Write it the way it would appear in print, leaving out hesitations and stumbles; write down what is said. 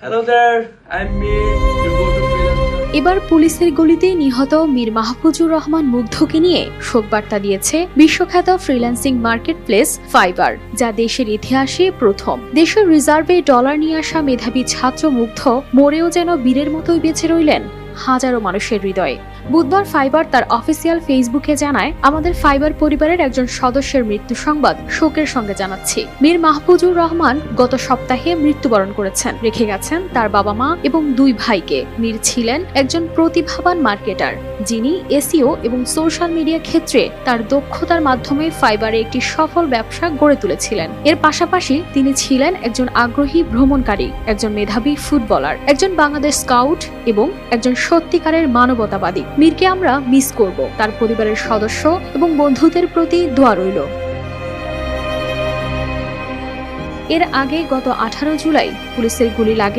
Hello there, I'm Mir. You go to freelancer. এবার পুলিশের গুলিতে নিহত মীর মাহফুজুর রহমান মুগ্ধকে নিয়ে শোকবার্তা দিয়েছে বিশ্বখ্যাত ফ্রিল্যান্সিং মার্কেটপ্লেস ফাইবার, যা দেশের ইতিহাসে প্রথম। দেশের রিজার্ভে ডলার নিয়ে আসা মেধাবী ছাত্র মুগ্ধ মরেও যেন বীরের মতোই বেঁচে রইলেন হাজারো মানুষের হৃদয়ে। বুধবার ফাইবার তার অফিসিয়াল ফেসবুকে জানায়, আমাদের ফাইবার পরিবারের একজন সদস্যের মৃত্যু সংবাদ শোকের সঙ্গে জানাচ্ছি। মীর মাহফুজুর রহমান গত সপ্তাহে মৃত্যুবরণ করেছেন, রেখে গেছেন তার বাবা মা এবং 2 ভাইকে। মীর ছিলেন একজন প্রতিভাবান মার্কেটার, যিনি এসইও এবং সোশ্যাল মিডিয়া ক্ষেত্রে তার দক্ষতার মাধ্যমে ফাইবারে একটি সফল ব্যবসা গড়ে তুলেছিলেন। এর পাশাপাশি তিনি ছিলেন একজন আগ্রহী ভ্রমণকারী, একজন মেধাবী ফুটবলার, একজন বাংলাদেশ স্কাউট এবং একজন সত্যিকারের মানবতাবাদী। মীরকে আমরা মিস করব। তার পরিবারের সদস্য এবং বন্ধুদের প্রতি দোয়া রইল। এর আগে গত 18 জুলাই পুলিশের গুলি লাগে